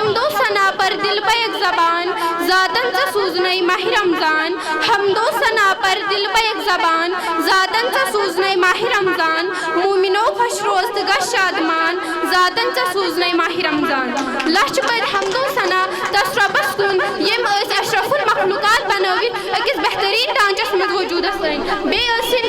حمد و ثنا پر دل پہ ایک زبان ذاتن سے سوزنے ماہ رمضان حمد و ثنا پر دل پہ ایک زبان ذاتن سے سوزنے ماہ رمضان مومنو خوش روز گش شادمان ذاتن سے سوزنے ماہ رمضان لچھ پہ حمد و ثنا تس ربس کن یم اشرف المخلوقات بنوت اکس بہترین ڈانچس مز وجود بے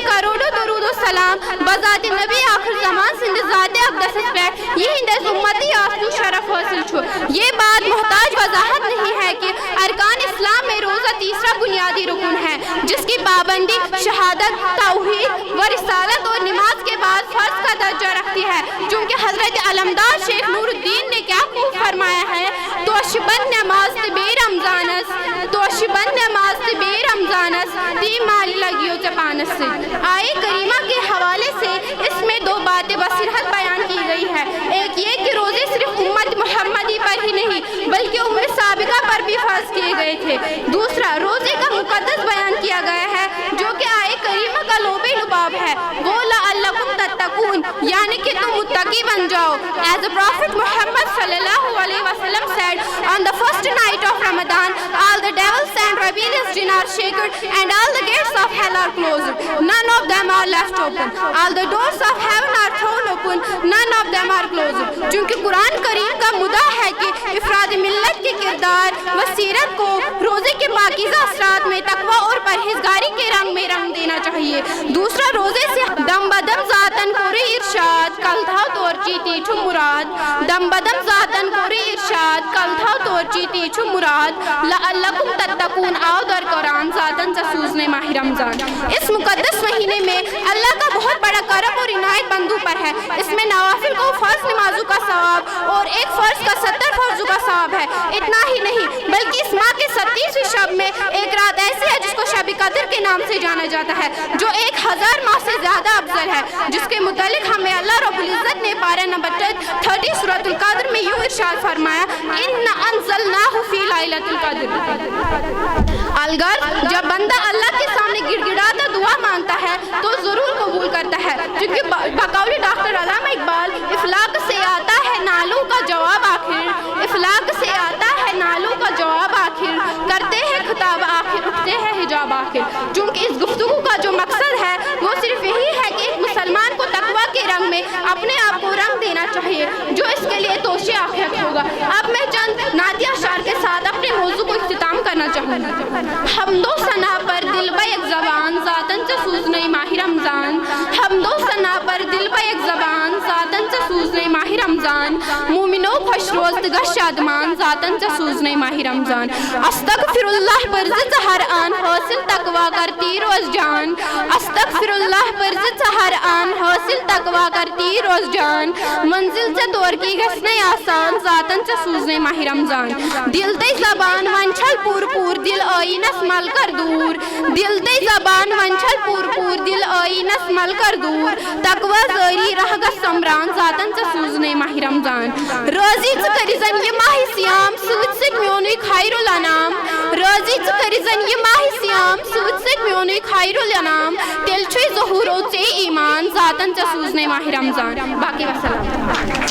کروڑوں درود و سلام بذات نبی آخر زمان سند ذات اقدس پہ یہ ہندس امتی آسو شرف حاصل چھو یہ بات محتاج وضاحت نہیں ہے کہ ارکان اسلام میں روزہ تیسرا بنیادی رکن ہے جس کی پابندی شہادت توحید و رسالت اور نماز کے بعد فرض کا درجہ رکھتی ہے چونکہ حضرت علمدار شیخ نور الدین نے کیا خوب فرمایا ہے توشبن نماز بے رمضانس توشبن نماز بے رمضانس تی مالی لگیو چپانس سے آئے کریمہ کے حوالے سے اس میں دو باتیں بصیرت بیان کی گئی ہے ایک یہ کہ روزے صرف امت محمدی پر ہی نہیں بلکہ امت سابقہ پر بھی فرض کیے گئے تھے دوسرا روزے کا مقدس بیان کیا گیا ہے جو کہ آئے کریمہ کا لوب لباب ہے وہ لعلکم تتقون یعنی کہ تم متقی بن جاؤ as the Prophet Muhammad sallallahu alaihi wasallam said on the first night of Ramadan all the devils and rebellious jinn are shaken and all the gates of hell are closed none of them are left open all the doors of heaven are thrown open none of them are closed چونکہ قرآن کریم کا مدعا ہے کہ افراد ملت کے کردار و سیرت کو روزے کے پاکیزہ اثرات میں تقوی اور پرہیزگاری کے رنگ میں رنگ دینا چاہیے دوسرا روزے سے دم بدم ذاتن کوری ارشاد کل تھا توور چیتی چھو مراد دم بدم ذاتن کوری ارشاد کل تھا توور چیتی چھو مراد لعلکم تتقون آؤ در قرآن ذاتن سے سوزنے ماہ رمضان اس مقدس مہینے میں اللہ کا بہت بڑا کرم اور عنایت بندوں پر ہے اس میں نوافل کو فرض نمازوں کا ثواب اور ایک فرض کا 70 فرضوں کا ثواب ہے اتنا ہی نہیں بلکہ اس ماہ کے 37ویں شب میں ایک رات ایسی ہے جس کو شب قدر کے نام سے جانا جاتا ہے جو 1000 ماہ سے زیادہ افضل ہے جس کے متعلق ہمیں اللہ رب العزت نے پارہ نمبر 30 سورۃ القدر میں یوں ارشاد فرمایا اِنَّا أَنزَلْنَاهُ فِي لَيْلَةِ الْقَدْرِ الگر جب بندہ اللہ کے سامنے گڑ گڑاتا دعا مانگتا ہے تو ضرور قبول کرتا ہے کیونکہ بقول ڈاکٹر علامہ اقبال افلاق سے آتا ہے نالوں کا جواب آخر افلاق سے آتا ہے نالوں کا جواب آخر کرتے ہیں خطاب آخر اٹھتے ہیں حجاب آخر چونکہ اس گفتگو کا جو مقصد ہے وہ صرف یہی ہے کہ ایک مسلمان کو تقوی کے رنگ میں اپنے آپ کو رنگ دینا چاہیے جو اس کے لیے توشے آخرت ہوگا اب میں چند نعتیہ اشعار کے ساتھ اپنے موضوع کو اختتام کرنا چاہوں گا حمد و ثنا پر دل پہ ایک زبان ذاتن سے سوزنے ماہ رمضان حمد و ثنا پر دل پہ ایک زبان ذاتن سے سوزنے ماہ رمضان مومنو خوش روز گش شادمان ذاتن سے سوزنے ماہ رمضان استغفر اللہ پر ضد ہر آن حاصل تقوی کرتی روز جان استغفر اللہ پر ضد ہر آن حاصل تقوی کرتی روز جان منزل سے دور کی گسنے آسان ذاتن سے سوزنے ماہ رمضان دل تے زبان ونچھل پور پور دل آئینس مل کر دور دل تے زبان ونچھل پور پور دل آئینس مل کر دور تقوی زاری رہ گس سمران ذاتن سے سوزنے ماہ رمضان روزی کریزن یہ ماہ سیام سوت سے میونی خیر الانام روزی کریزن یہ ماہ سیام سوت سے میونی خیر الانام دل چھوئی ظہورو سے ایمان ذاتن سے سوزنے ماہ رمضان باقی وسلام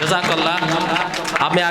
جزاک اللہ آپ نے